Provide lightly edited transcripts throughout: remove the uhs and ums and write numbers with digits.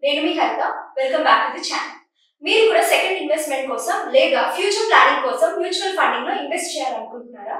నేను మీ హరిత. Welcome back to the channel. మీరు కూడా సెకండ్ ఇన్వెస్ట్మెంట్ కోసం లేదా ఫ్యూచర్ ప్లానింగ్ కోసం మ్యూచువల్ ఫండింగ్ లో ఇన్వెస్ట్ చేయాలనుకుంటున్నారా?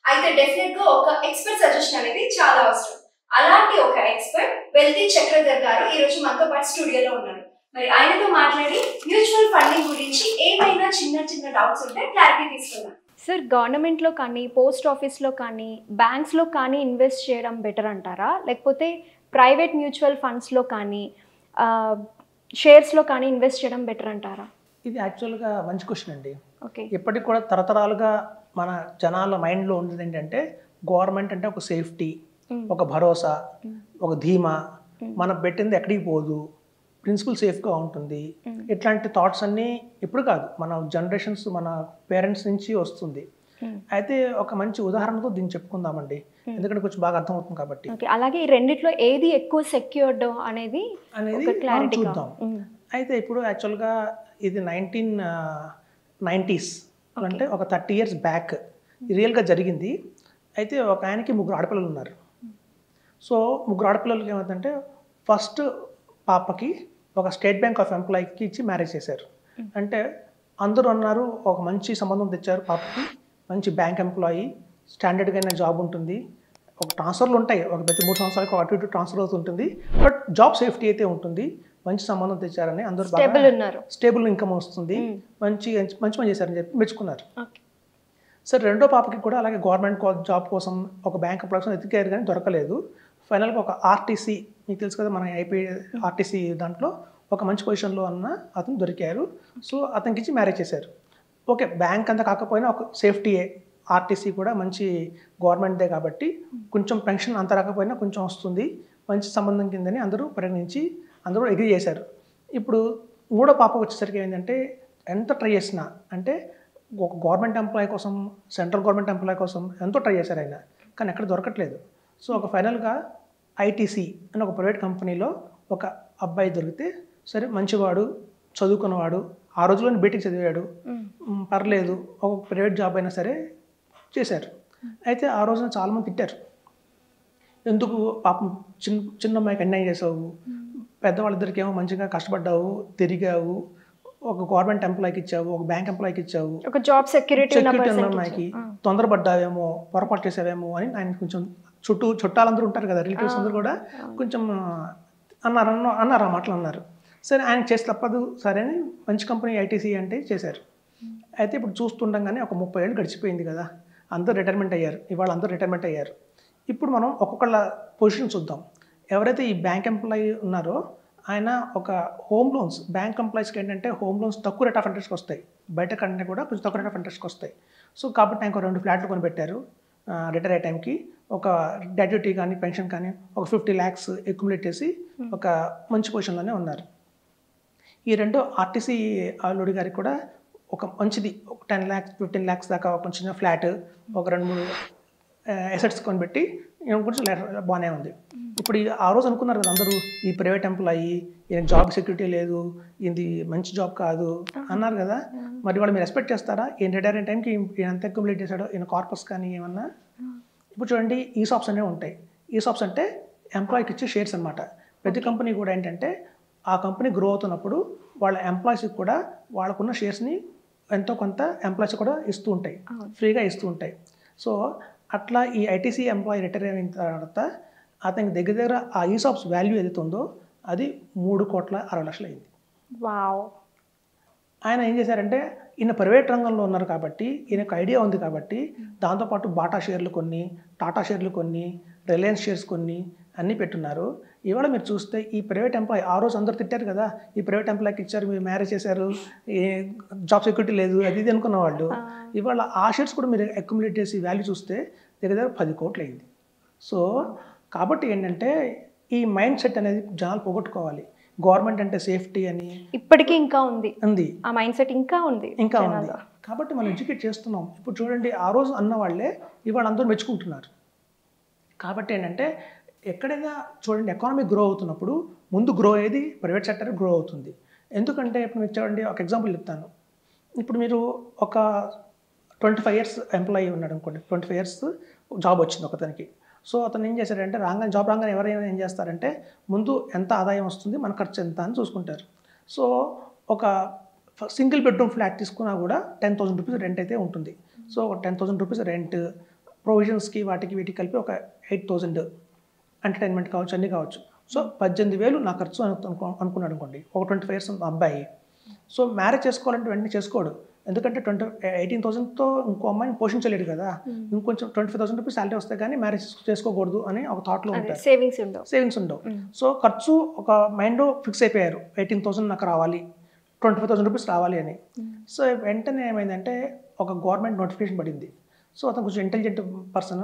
అయితే డెఫినెట్ గా ఒక ఎక్స్పర్ట్ సజెషన్ అనేది చాలా అవసరం. అలాంటి ఒక ఎక్స్పర్ట్ వెల్తీ చక్రధర్ గారు ఈ రోజు మనతో పాటు స్టూడియోలో ఉన్నారు. మరి ఆయనతో మాట్లాడి మ్యూచువల్ ఫండింగ్ గురించి ఏమైనా చిన్న డౌట్స్ ఉంటే క్లారిటీ తీసుకుందాం. సార్, గవర్నమెంట్లో కానీ పోస్ట్ ఆఫీస్లో కానీ బ్యాంక్స్లో కానీ ఇన్వెస్ట్ చేయడం బెటర్ అంటారా? లేకపోతే ప్రైవేట్ మ్యూచువల్ ఫండ్స్లో కానీ షేర్స్లో కానీ ఇన్వెస్ట్ చేయడం బెటర్ అంటారా? ఇది యాక్చువల్గా మంచి క్వశ్చన్ అండి. ఓకే. ఇప్పటికి కూడా తరతరాలుగా మన జనాల మైండ్లో ఉండేది ఏంటంటే గవర్నమెంట్ అంటే ఒక సేఫ్టీ, ఒక భరోసా, ఒక ధీమా, మనం పెట్టింది ఎక్కడికి పోదు, ప్రిన్సిపల్ సేఫ్గా ఉంటుంది. ఇట్లాంటి థాట్స్ అన్నీ ఇప్పుడు కాదు, మన జనరేషన్స్, మన పేరెంట్స్ నుంచి వస్తుంది. అయితే ఒక మంచి ఉదాహరణతో దీన్ని చెప్పుకుందామండి, ఎందుకంటే కొంచెం బాగా అర్థమవుతుంది కాబట్టి. అలాగే ఈ రెండిట్లో ఏది ఎక్కువ సెక్యూర్డ్ అనేది చూద్దాం. అయితే ఇప్పుడు యాక్చువల్గా ఇది 1990s అంటే ఒక 30 years బ్యాక్ రియల్గా జరిగింది. అయితే ఒక ఆయనకి 3 ఆడపిల్లలు ఉన్నారు. సో 3 ఆడపిల్లలకి ఏమవుతుందంటే ఫస్ట్ పాపకి ఒక స్టేట్ బ్యాంక్ ఆఫ్ ఎంప్లాయీకి ఇచ్చి మ్యారేజ్ చేశారు. అంటే అందరూ అన్నారు ఒక మంచి సంబంధం తెచ్చారు పాపకి, మంచి బ్యాంక్ ఎంప్లాయీ, స్టాండర్డ్గా అయిన జాబ్ ఉంటుంది, ఒక ట్రాన్స్ఫర్లు ఉంటాయి, ఒక ప్రతి 3 సంవత్సరాలకు అటు ఇటు ట్రాన్స్ఫర్ అవుతుంటుంది, బట్ జాబ్ సేఫ్టీ అయితే ఉంటుంది, మంచి సంబంధం తెచ్చారని అందరూ స్టేబుల్ ఇన్కమ్ వస్తుంది, మంచి పని చేశారని చెప్పి మెచ్చుకున్నారు. సరే రెండో పాపకి కూడా అలాగే గవర్నమెంట్ జాబ్ కోసం ఒక బ్యాంక్ ఎంప్లాయీ కోసం ఎతికారు కానీ దొరకలేదు. ఫైనల్గా ఒక ఆర్టీసీ, మీకు తెలుసు కదా మన ఆర్టీసీ దాంట్లో ఒక మంచి పొజిషన్లో అన్న అతను దొరికారు. సో అతనికి ఇచ్చి మ్యారేజ్ చేశారు. ఓకే, బ్యాంక్ అంతా కాకపోయినా ఒక సేఫ్టీయే, ఆర్టీసీ కూడా మంచి గవర్నమెంట్దే కాబట్టి కొంచెం పెన్షన్ అంత రాకపోయినా కొంచెం వస్తుంది, మంచి సంబంధం కిందని అందరూ పరిగణించి అందరూ అగ్రీ చేశారు. ఇప్పుడు మూడో పాప వచ్చేసరికి ఏంటంటే ఎంత ట్రై చేసినా, అంటే ఒక గవర్నమెంట్ ఎంప్లాయీ కోసం, సెంట్రల్ గవర్నమెంట్ ఎంప్లాయీ కోసం ఎంతో ట్రై చేశారు ఆయన, కానీ ఎక్కడ దొరకట్లేదు. సో ఒక ఫైనల్గా ఐటీసీ అని ఒక ప్రైవేట్ కంపెనీలో ఒక అబ్బాయి దొరికితే, సరే మంచివాడు, చదువుకున్నవాడు, ఆ రోజుల్లోనే బీటెక్ చదివాడు, పర్లేదు, ఒక ప్రైవేట్ జాబ్ అయినా సరే చేశారు. అయితే ఆ రోజున చాలామంది తిట్టారు, ఎందుకు పాపం చిన్న అమ్మాయికి అన్యాయం చేసావు, పెద్దవాళ్ళిద్దరికి ఏమో మంచిగా కష్టపడ్డావు, తిరిగావు, ఒక గవర్నమెంట్ ఎంప్లాయీకి ఇచ్చావు, ఒక బ్యాంక్ ఎంప్లాయీకి ఇచ్చావు, ఒక జాబ్ సెక్యూరిటీ ఉన్న అమ్మాయికి తొందరపడ్డావేమో, పొరపాటు చేసావేమో అని ఆయన కొంచెం చుట్టాలందరూ ఉంటారు కదా, రిలేటివ్స్ అందరూ కూడా కొంచెం అన్నారు ఆ మాటలు అన్నారు. సరే ఆయన చేసి తప్పదు, సరే అని మంచి కంపెనీ ఐటీసీ అంటే చేశారు. అయితే ఇప్పుడు చూస్తుండగానే ఒక 30 ఏళ్ళు గడిచిపోయింది కదా, అందరూ రిటైర్మెంట్ అయ్యారు, ఇవాళ అందరూ రిటైర్మెంట్ అయ్యారు. ఇప్పుడు మనం ఒక్కొక్కళ్ళ పొజిషన్ చూద్దాం. ఎవరైతే ఈ బ్యాంక్ ఎంప్లాయీ ఉన్నారో ఆయన ఒక హోమ్ లోన్స్, బ్యాంక్ ఎంప్లాయీస్కి ఏంటంటే హోమ్ లోన్స్ తక్కువ రేట్ ఆఫ్ ఇంట్రెస్ట్కి వస్తాయి, బయట కంటే కూడా కొంచెం తక్కువ రేట్ ఆఫ్ ఇంట్రెస్ట్కి వస్తాయి. సో కాబట్టి ఆయన 2 ఫ్లాట్లు కొనిపెట్టారు. రిటైర్ అయ్యే టైంకి ఒక గ్రాడ్యుయేటీ కానీ పెన్షన్ కానీ ఒక 50 lakhs అక్యుములేట్ చేసి ఒక మంచి పొజిషన్లోనే ఉన్నారు. ఈ రెండో ఆర్టీసీ ఆల్లుడి గారికి కూడా ఒక మంచిది, ఒక 10 lakhs 15 lakhs దాకా ఒక చిన్న ఫ్లాట్, ఒక 2-3 అసెట్స్ కొనిపెట్టి కొంచెం బాగానే ఉంది. ఇప్పుడు ఆ రోజు అనుకున్నారు కదా అందరూ, ఈ ప్రైవేట్ ఎంప్లాయీ, ఈయన జాబ్ సెక్యూరిటీ లేదు, ఇది మంచి జాబ్ కాదు అన్నారు కదా, మరి వాళ్ళు మీరు ఎక్స్పెక్ట్ చేస్తారా ఈయన రిటైర్ అయిన టైంకి ఈయన ఎంత అక్యుములేట్ చేశాడో, ఈయన కార్పస్ కానీ ఏమన్నా? ఇప్పుడు చూడండి, ఈసాప్స్ అనేవి ఉంటాయి. ఈసాప్స్ అంటే ఎంప్లాయీకి ఇచ్చే షేర్స్ అనమాట. ప్రతి కంపెనీ కూడా ఏంటంటే ఆ కంపెనీ గ్రో అవుతున్నప్పుడు వాళ్ళ ఎంప్లాయీస్కి కూడా వాళ్ళకున్న షేర్స్ని ఎంతో కొంత ఎంప్లాయీస్ కూడా ఇస్తూ ఉంటాయి, ఫ్రీగా ఇస్తూ ఉంటాయి. సో అట్లా ఈ ఐటీసీ ఎంప్లాయీ రిటైర్ అయిన తర్వాత అతనికి దగ్గర ఆ ఈసాప్స్ వాల్యూ ఏదైతే ఉందో అది 3,60,00,000 అయింది. వావ్. ఆయన ఏం చేశారంటే, ఈయన ప్రైవేట్ రంగంలో ఉన్నారు కాబట్టి, ఈయనకు ఐడియా ఉంది కాబట్టి, దాంతోపాటు బాటా షేర్లు కొన్ని, టాటా షేర్లు కొన్ని, రిలయన్స్ షేర్స్ కొన్ని అన్నీ పెట్టున్నారు. ఇవాళ మీరు చూస్తే ఈ ప్రైవేట్ ఎంప్లాయీ, ఆ రోజు అందరూ తిట్టారు కదా, ఈ ప్రైవేట్ ఎంప్లాయీకి ఇచ్చారు, మీరు మ్యారేజ్ చేశారు, జాబ్ సెక్యూరిటీ లేదు, అది ఇది అనుకున్న వాళ్ళు, ఇవాళ ఆ షేర్స్ కూడా మీరు అక్యుములేట్ చేసి వాల్యూ చూస్తే దగ్గర 10 కోట్లు అయింది. సో కాబట్టి ఏంటంటే ఈ మైండ్ సెట్ అనేది జనాలు పోగొట్టుకోవాలి. గవర్నమెంట్ అంటే సేఫ్టీ అని ఇప్పటికీ ఇంకా ఉంది, ఆ మైండ్ సెట్ ఇంకా ఉంది. కాబట్టి మనం ఎడ్యుకేట్ చేస్తున్నాం. ఇప్పుడు చూడండి, ఆ రోజు అన్న వాళ్ళే ఇవాళ అందరూ మెచ్చుకుంటున్నారు. కాబట్టి ఏంటంటే ఎక్కడైనా చూడండి, ఎకానమీ గ్రో అవుతున్నప్పుడు ముందు గ్రో అయ్యేది ప్రైవేట్ సెక్టర్ గ్రో అవుతుంది. ఎందుకంటే ఇప్పుడు మీరు చూడండి, ఒక ఎగ్జాంపుల్ చెప్తాను. ఇప్పుడు మీరు ఒక 25 years ఎంప్లాయీ ఉన్నాడు అనుకోండి, 25 years జాబ్ వచ్చింది ఒకతనికి. సో అతను ఏం చేశారంటే జాబ్ రాగానే ఎవరైనా ఏం చేస్తారంటే ముందు ఎంత ఆదాయం వస్తుంది మన ఖర్చు ఎంత అని చూసుకుంటారు. సో ఒక సింగిల్ బెడ్రూమ్ ఫ్లాట్ తీసుకున్నా కూడా 10,000 రూపీస్ రెంట్ అయితే ఉంటుంది. సో ఒక 10,000 రూపీస్ రెంట్, ప్రొవిజన్స్కి వాటికి వీటికి కలిపి ఒక 8,000 ఎంటర్టైన్మెంట్ కావచ్చు, అన్నీ కావచ్చు. సో 18,000 నా ఖర్చు అనుకున్నాడు అనుకోండి, ఒక 25 years అబ్బాయి. సో మ్యారేజ్ చేసుకోవాలంటే వెంటనే చేసుకోడు, ఎందుకంటే 18,000తో ఇంకో అమ్మాయిని పోషించలేడు కదా. ఇంకొంచెం 25,000 రూపీస్ శాలరీ వస్తే కానీ మ్యారేజ్ చేసుకోకూడదు అని ఒక థాట్లో ఉంటారు. సేవింగ్స్ ఉండవు. సో ఖర్చు ఒక మైండ్లో ఫిక్స్ అయిపోయారు, 18,000 నాకు రావాలి, 25,000 రూపీస్ రావాలి అని. సో వెంటనే ఏమైందంటే ఒక గవర్నమెంట్ నోటిఫికేషన్ పడింది. సో అతను కొంచెం ఇంటెలిజెంట్ పర్సన్,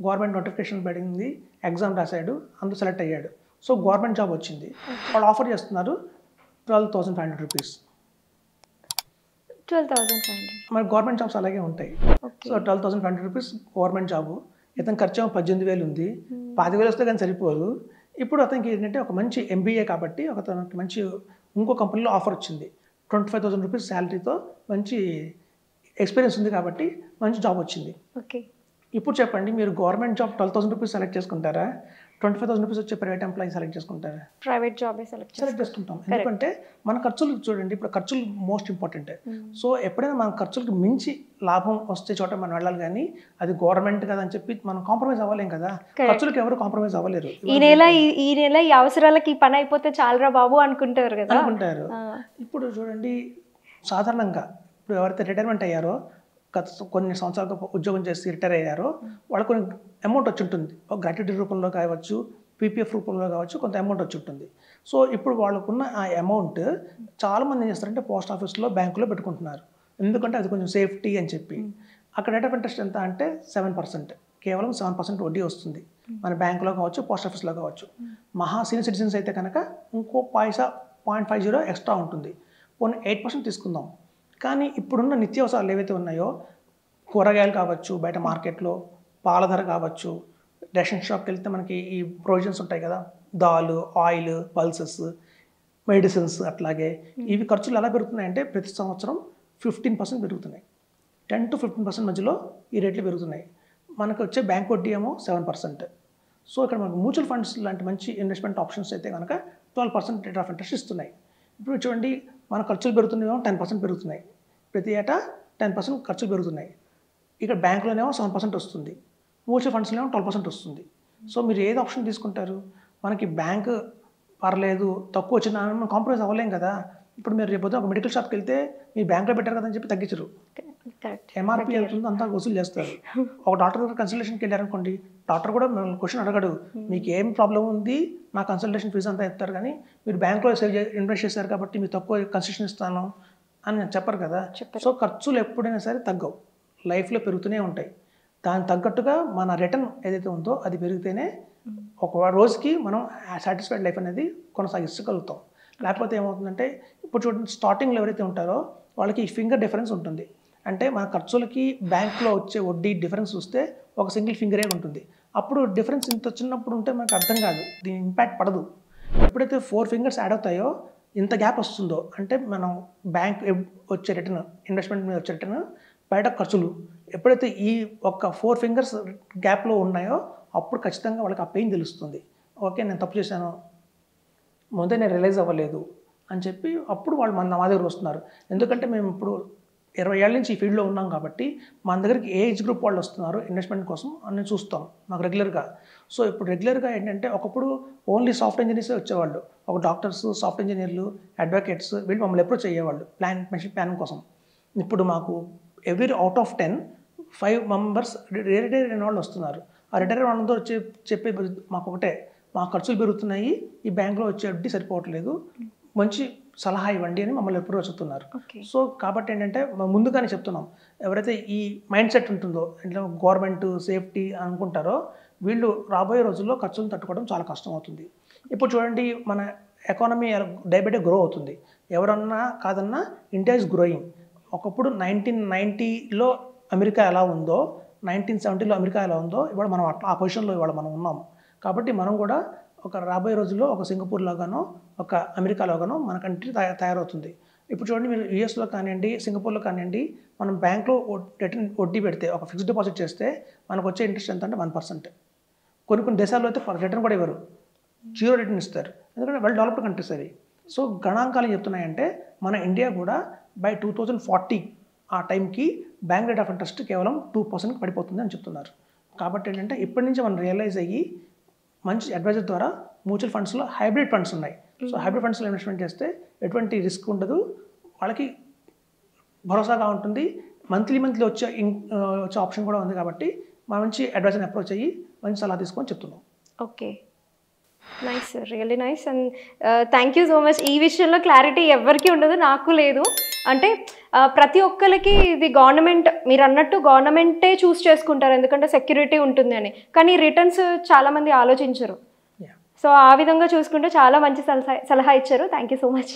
గవర్నమెంట్ నోటిఫికేషన్ పడింది, ఎగ్జామ్ రాశాడు, అందులో సెలెక్ట్ అయ్యాడు. సో గవర్నమెంట్ జాబ్ వచ్చింది. వాళ్ళు ఆఫర్ చేస్తున్నారు 12,500 రూపీస్. 12,500 మరి గవర్నమెంట్ జాబ్స్ అలాగే ఉంటాయి. So 12,500 rupees government job. ఇతను ఖర్చు 18,000 ఉంది, 10,000 వస్తే కానీ సరిపోదు. ఇప్పుడు అతనికి ఏంటంటే ఒక మంచి ఎంబీఏ కాబట్టి అతనికి మంచి ఇంకో కంపెనీలో ఆఫర్ వచ్చింది, 25,000 రూపీస్ శాలరీతో, మంచి ఎక్స్పీరియన్స్ ఉంది కాబట్టి మంచి జాబ్ వచ్చింది. ఓకే, ఇప్పుడు చెప్పండి, మీరు గవర్నమెంట్ జాబ్ 12,000 రూపీస్ సెలెక్ట్ చేసుకుంటారా, 25,000 రూపీస్ వచ్చే ప్రైవేట్ ఎంప్లాయీ సెలెక్ట్ చేసుకుంటారా? ప్రైవేట్ జాబ్ సెలెక్ట్ చేసుకుంటాం. ఎందుకంటే మన ఖర్చులు చూడండి, ఇప్పుడు ఖర్చులు మోస్ట్ ఇంపార్టెంట్. సో ఎప్పుడైనా మన ఖర్చులకు మించి లాభం వస్తే చోట మనం వెళ్ళాలి, కానీ అది గవర్నమెంట్ కదా అని చెప్పి మనం కాంప్రమైజ్ అవ్వలేం కదా. ఖర్చులకు ఎవరు కాంప్రమైజ్ అవ్వలేరు. ఈ నెల ఈ అవసరాలకి ఈ పని అయిపోతే చాలరా బాబు అనుకుంటారు కదా, అనుకుంటారు. ఇప్పుడు చూడండి, సాధారణంగా ఇప్పుడు ఎవరైతే రిటైర్మెంట్ అయ్యారో, గత కొన్ని సంవత్సరాలుగా ఉద్యోగం చేసి రిటైర్ అయ్యారో, వాళ్ళకు కొన్ని అమౌంట్ వచ్చి ఉంటుంది. ఒక గ్రాట్యుటీ రూపంలో కావచ్చు, పీపీఎఫ్ రూపంలో కావచ్చు, కొంత అమౌంట్ వచ్చి ఉంటుంది. సో ఇప్పుడు వాళ్ళకున్న ఆ అమౌంట్ చాలామంది ఏం చేస్తారంటే పోస్ట్ ఆఫీస్లో, బ్యాంకులో పెట్టుకుంటున్నారు. ఎందుకంటే అది కొంచెం సేఫ్టీ అని చెప్పి. అక్కడ రేట్ ఆఫ్ ఇంట్రెస్ట్ ఎంత అంటే 7%, కేవలం 7% వడ్డీ వస్తుంది. మన బ్యాంకులో కావచ్చు, పోస్ట్ ఆఫీస్లో కావచ్చు. సీనియర్ సిటిజన్స్ అయితే కనుక ఇంకో 0.50 ఎక్స్ట్రా ఉంటుంది. కొన్ని 8% తీసుకుందాం. కానీ ఇప్పుడున్న నిత్యావసరాలు ఏవైతే ఉన్నాయో, కూరగాయలు కావచ్చు, బయట మార్కెట్లో పాల ధర కావచ్చు, రేషన్ షాప్కి వెళ్తే మనకి ఈ ప్రొవిజన్స్ ఉంటాయి కదా, దాలు, ఆయిల్, పల్సెస్, మెడిసిన్స్, అట్లాగే ఇవి ఖర్చులు ఎలా పెరుగుతున్నాయంటే ప్రతి సంవత్సరం 15% పెరుగుతున్నాయి. 10 to 15% మధ్యలో ఈ రేట్లు పెరుగుతున్నాయి. మనకు వచ్చే బ్యాంక్ వడ్డీ ఏమో 7%. సో ఇక్కడ మనకు మ్యూచువల్ ఫండ్స్ లాంటి మంచి ఇన్వెస్ట్మెంట్ ఆప్షన్స్ అయితే కనుక 12% రేట్ ఆఫ్ ఇంట్రెస్ట్ ఇస్తున్నాయి. ఇప్పుడు చూడండి, మన ఖర్చులు పెరుగుతున్నాయేమో 10% పెరుగుతున్నాయి, ప్రతి ఏటా 10% ఖర్చులు పెరుగుతున్నాయి. ఇక్కడ బ్యాంకులోనేమో 7% వస్తుంది, మ్యూచువల్ ఫండ్స్లోనేమో 12% వస్తుంది. సో మీరు ఏది ఆప్షన్ తీసుకుంటారు? మనకి బ్యాంక్ పర్లేదు, తక్కువ వచ్చినా మనం కాంప్రమైజ్ అవ్వలేం కదా. ఇప్పుడు మీరు రేపు ఒక మెడికల్ షాప్కి వెళ్తే మీ బ్యాంక్లో పెట్టారు కదా అని చెప్పి తగ్గించరు, ఎంఆర్పీ అవుతుంది, అంతా వసూలు చేస్తారు. ఒక డాక్టర్ దగ్గర కన్సల్టేషన్కి వెళ్ళారనుకోండి, డాక్టర్ కూడా మిమ్మల్ని క్వశ్చన్ అడగడు, మీకు ఏం ప్రాబ్లం ఉంది, నా కన్సల్టేషన్ ఫీజు అంతా ఇస్తారు. కానీ మీరు బ్యాంక్లో ఇన్వెస్ట్ చేశారు కాబట్టి మీరు తక్కువ కన్సెషన్ ఇస్తాను అని చెప్పరు కదా. సో ఖర్చులు ఎప్పుడైనా సరే తగ్గవు, లైఫ్లో పెరుగుతూనే ఉంటాయి. దానికి తగ్గట్టుగా మన రిటర్న్ ఏదైతే ఉందో అది పెరిగితేనే ఒక రోజుకి మనం సాటిస్ఫైడ్ లైఫ్ అనేది కొనసాగించగలుగుతాం. లేకపోతే ఏమవుతుందంటే, ఇప్పుడు చూడండి, స్టార్టింగ్లో ఎవరైతే ఉంటారో వాళ్ళకి ఫింగర్ డిఫరెన్స్ ఉంటుంది. అంటే మన ఖర్చులకి బ్యాంక్లో వచ్చే వడ్డీ డిఫరెన్స్ చూస్తే ఒక సింగిల్ ఫింగరే ఉంటుంది. అప్పుడు డిఫరెన్స్ ఇంత చిన్నప్పుడు ఉంటే మనకు అర్థం కాదు, దీని ఇంపాక్ట్ పడదు. ఎప్పుడైతే 4 ఫింగర్స్ యాడ్ అవుతాయో, ఇంత గ్యాప్ వస్తుందో, అంటే మనం బ్యాంక్ వచ్చే రిటర్న్, ఇన్వెస్ట్మెంట్ మీద వచ్చే రిటర్న్, బయట ఖర్చులు ఎప్పుడైతే ఈ ఒక్క 4 ఫింగర్స్ గ్యాప్లో ఉన్నాయో, అప్పుడు ఖచ్చితంగా వాళ్ళకి ఆ పెయిన్ తెలుస్తుంది. ఓకే, నేను తప్పు చేశాను, ముందే నేను రియలైజ్ అవ్వలేదు అని చెప్పి అప్పుడు వాళ్ళు మా దగ్గర వస్తున్నారు. ఎందుకంటే మేము ఇప్పుడు 20 ఏళ్ళ నుంచి ఈ ఫీల్డ్లో ఉన్నాం కాబట్టి మన దగ్గరికి ఏ ఏజ్ గ్రూప్ వాళ్ళు వస్తున్నారు ఇన్వెస్ట్మెంట్ కోసం అని చూస్తాం మాకు రెగ్యులర్గా. సో ఇప్పుడు రెగ్యులర్గా ఏంటంటే, ఒకప్పుడు ఓన్లీ సాఫ్ట్ ఇంజనీర్సే వచ్చేవాళ్ళు, ఒక డాక్టర్స్, సాఫ్ట్ ఇంజనీర్లు, అడ్వకేట్స్, వీళ్ళు మమ్మల్ని అప్రోచ్ అయ్యేవాళ్ళు మెషిన్ ప్లాన్ కోసం. ఇప్పుడు మాకు every out of 10 5 members retire అయిన వాళ్ళు వస్తున్నారు. ఆ రిటైర్ అయిన వాళ్ళతో చెప్పే మాకు ఒకటే, మా ఖర్చులు పెరుగుతున్నాయి, ఈ బ్యాంక్లో వచ్చే వడ్డీ సరిపోవట్లేదు, మంచి సలహా ఇవ్వండి అని మమ్మల్ని ఎప్పుడు వచ్చుతున్నారు. సో కాబట్టి ఏంటంటే ముందుగానే చెప్తున్నాం, ఎవరైతే ఈ మైండ్ సెట్ ఉంటుందో, ఇంట్లో గవర్నమెంట్ సేఫ్టీ అనుకుంటారో, వీళ్ళు రాబోయే రోజుల్లో ఖర్చులను తట్టుకోవడం చాలా కష్టం అవుతుంది. ఇప్పుడు చూడండి, మన economy day by day grow అవుతుంది. ఎవరన్నా కాదన్నా ఇండియా ఇస్ గ్రోయింగ్. ఒకప్పుడు 1990లో అమెరికా ఎలా ఉందో, 1970లో అమెరికా ఎలా ఉందో, ఇవాళ మనం ఆ పొజిషన్లో ఇవాళ మనం ఉన్నాము. కాబట్టి మనం కూడా ఒక రాబోయే రోజుల్లో ఒక సింగపూర్ లాగానో, ఒక అమెరికా లాగానో మన కంట్రీ తయారవుతుంది. ఇప్పుడు చూడండి, మీరు యూఎస్లో కానివ్వండి, సింగపూర్లో కానివ్వండి, మనం బ్యాంక్లో రిటర్న్ వడ్డీ పెడితే, ఒక ఫిక్స్డ్ డిపాజిట్ చేస్తే మనకు వచ్చే ఇంట్రెస్ట్ ఎంత అంటే 1%. కొన్ని దేశాల్లో అయితే రిటర్న్ కూడా ఇవ్వరు, 0 రిటర్న్ ఇస్తారు, ఎందుకంటే వెల్ డెవలప్డ్ కంట్రీస్ అవి. సో గణాంకాలు ఏం చెప్తున్నాయంటే మన ఇండియా కూడా బై 2040 ఆ టైంకి బ్యాంక్ రేట్ ఆఫ్ ఇంట్రెస్ట్ కేవలం 2% పడిపోతుంది అని చెప్తున్నారు. కాబట్టి ఏంటంటే ఇప్పటి నుంచి మనం రియలైజ్ అయ్యి మంచి అడ్వైజర్ ద్వారా మ్యూచువల్ ఫండ్స్లో హైబ్రిడ్ ఫండ్స్ ఉన్నాయి. సో హైబ్రిడ్ ఫండ్స్లో ఇన్వెస్ట్మెంట్ చేస్తే ఎటువంటి రిస్క్ ఉండదు, వాళ్ళకి భరోసాగా ఉంటుంది, మంత్లీ వచ్చే ఆప్షన్ కూడా ఉంది. కాబట్టి మా మంచి అడ్వైజర్ని అప్రోచ్ అయ్యి మంచి సలహా తీసుకొని చెప్తున్నాం. Okay, nice sir, really nice. And thank you so much. ఈ విషయంలో క్లారిటీ ఎవరికి ఉండదు, నాకు లేదు. అంటే ప్రతి ఒక్కరికి ఇది గవర్నమెంట్, మీరు అన్నట్టు గవర్నమెంటే చూస్ చేసుకుంటారు ఎందుకంటే సెక్యూరిటీ ఉంటుంది అని, కానీ రిటర్న్స్ చాలామంది ఆలోచించరు. సో ఆ విధంగా చూసుకుంటే చాలా మంచి సలహా ఇచ్చారు. Thank you so much.